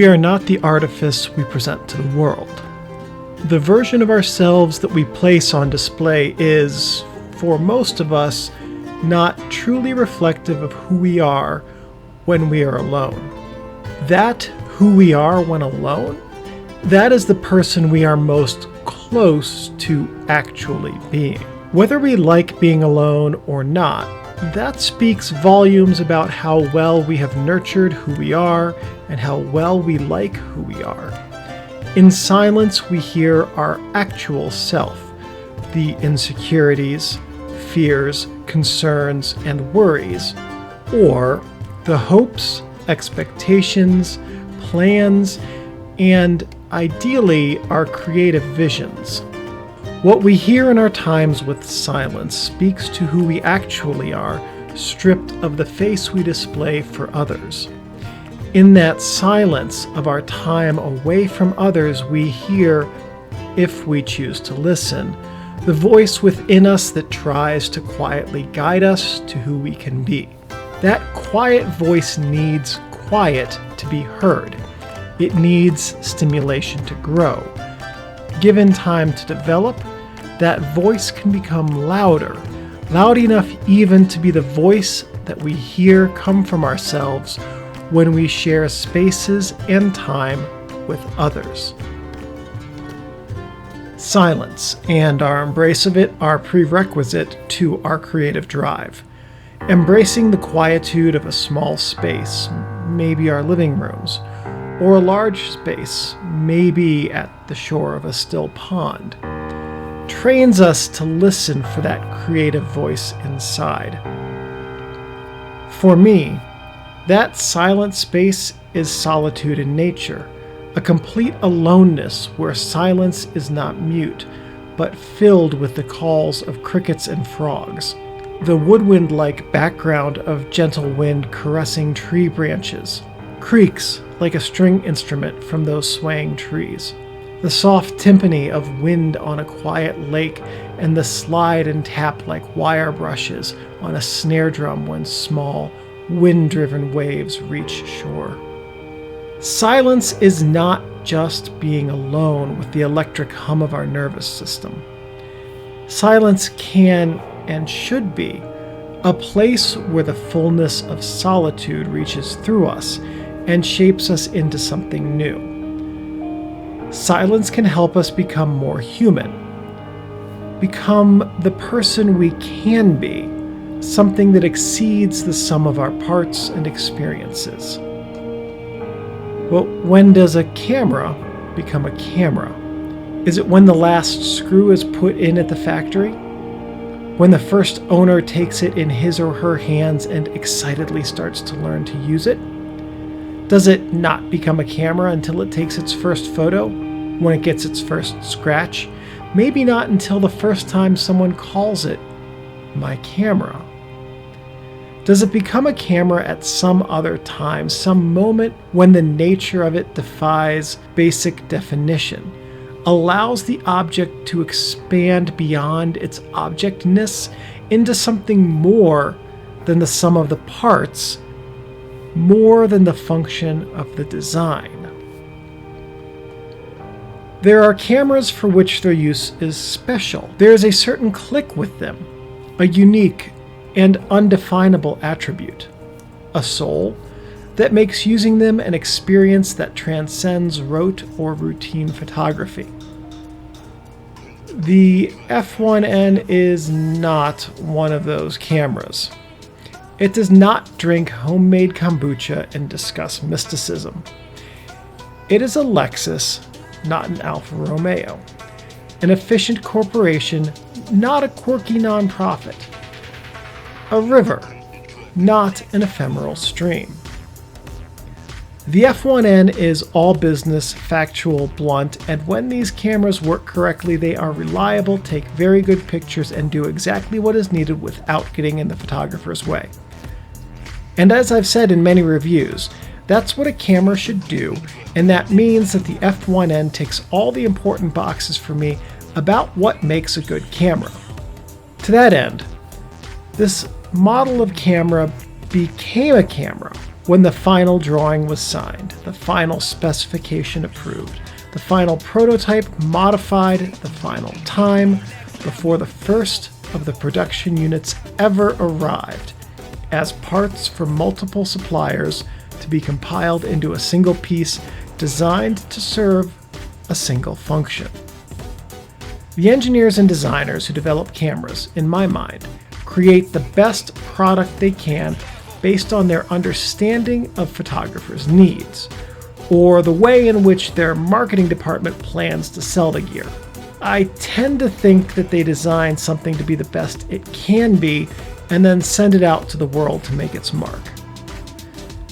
We are not the artifice we present to the world. The version of ourselves that we place on display is, for most of us, not truly reflective of who we are when we are alone. That who we are when alone, that is the person we are most close to actually being. Whether we like being alone or not, that speaks volumes about how well we have nurtured who we are and how well we like who we are. In silence, we hear our actual self, the insecurities, fears, concerns, and worries, or the hopes, expectations, plans, and ideally our creative visions. What we hear in our times with silence speaks to who we actually are, stripped of the face we display for others. In that silence of our time away from others, we hear, if we choose to listen, the voice within us that tries to quietly guide us to who we can be. That quiet voice needs quiet to be heard. It needs stimulation to grow. Given time to develop, that voice can become louder, loud enough even to be the voice that we hear come from ourselves when we share spaces and time with others. Silence and our embrace of it are prerequisite to our creative drive. Embracing the quietude of a small space, maybe our living rooms, or a large space, maybe at the shore of a still pond, trains us to listen for that creative voice inside. For me, that silent space is solitude in nature, a complete aloneness where silence is not mute, but filled with the calls of crickets and frogs, the woodwind-like background of gentle wind caressing tree branches, creaks like a string instrument from those swaying trees, the soft timpani of wind on a quiet lake, and the slide and tap like wire brushes on a snare drum when small, wind-driven waves reach shore. Silence is not just being alone with the electric hum of our nervous system. Silence can and should be a place where the fullness of solitude reaches through us and shapes us into something new. Silence can help us become more human, become the person we can be, something that exceeds the sum of our parts and experiences. Well, when does a camera become a camera? Is it when the last screw is put in at the factory? When the first owner takes it in his or her hands and excitedly starts to learn to use it? Does it not become a camera until it takes its first photo, when it gets its first scratch? Maybe not until the first time someone calls it my camera. Does it become a camera at some other time, some moment when the nature of it defies basic definition, allows the object to expand beyond its object-ness into something more than the sum of the parts, more than the function of the design? There are cameras for which their use is special. There is a certain click with them, a unique and undefinable attribute, a soul that makes using them an experience that transcends rote or routine photography. The F-1N is not one of those cameras. It does not drink homemade kombucha and discuss mysticism. It is a Lexus, not an Alpha Romeo, an efficient corporation, not a quirky nonprofit, a river, not an ephemeral stream. The F-1N is all business, factual, blunt, and when these cameras work correctly, they are reliable, take very good pictures, and do exactly what is needed without getting in the photographer's way. And as I've said in many reviews, that's what a camera should do, and that means that the F-1N ticks all the important boxes for me about what makes a good camera. To that end, this model of camera became a camera when the final drawing was signed, the final specification approved, the final prototype modified, the final time, before the first of the production units ever arrived, as parts from multiple suppliers to be compiled into a single piece designed to serve a single function. The engineers and designers who develop cameras, in my mind, create the best product they can based on their understanding of photographers' needs, or the way in which their marketing department plans to sell the gear. I tend to think that they design something to be the best it can be and then send it out to the world to make its mark.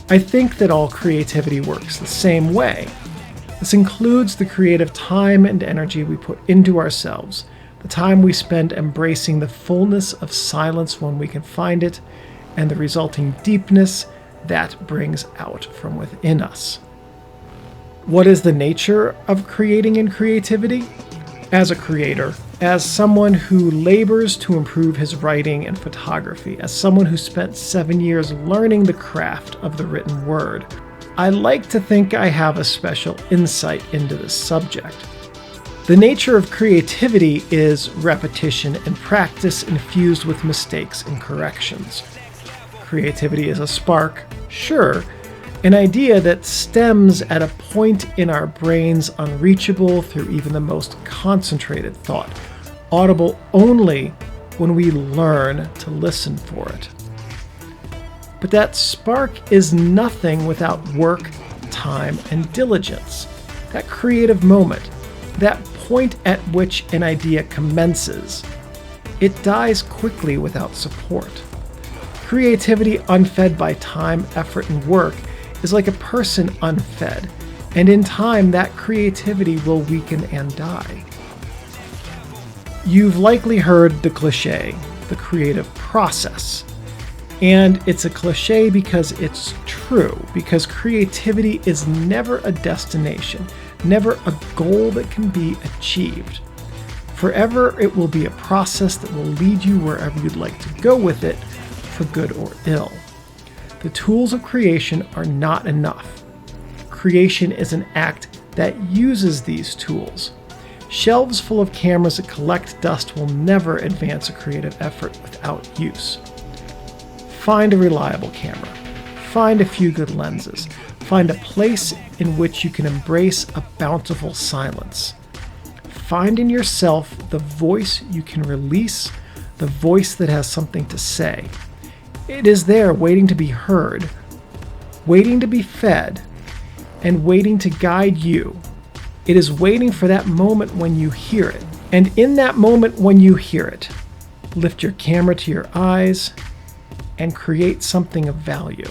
I think that all creativity works the same way. This includes the creative time and energy we put into ourselves, the time we spend embracing the fullness of silence when we can find it, and the resulting deepness that brings out from within us. What is the nature of creating and creativity? As a creator, as someone who labors to improve his writing and photography, as someone who spent 7 years learning the craft of the written word, I like to think I have a special insight into this subject. The nature of creativity is repetition and practice infused with mistakes and corrections. Creativity is a spark, sure, an idea that stems at a point in our brains unreachable through even the most concentrated thought, audible only when we learn to listen for it. But that spark is nothing without work, time, and diligence. That creative moment, that point at which an idea commences, it dies quickly without support. Creativity unfed by time, effort, and work is like a person unfed, and in time that creativity will weaken and die. You've likely heard the cliche, the creative process. And it's a cliche because it's true, because creativity is never a destination, never a goal that can be achieved. Forever it will be a process that will lead you wherever you'd like to go with it, for good or ill. The tools of creation are not enough. Creation is an act that uses these tools. Shelves full of cameras that collect dust will never advance a creative effort without use. Find a reliable camera. Find a few good lenses. Find a place in which you can embrace a bountiful silence. Find in yourself the voice you can release, the voice that has something to say. It is there waiting to be heard, waiting to be fed, and waiting to guide you. It is waiting for that moment when you hear it. And in that moment when you hear it, lift your camera to your eyes and create something of value.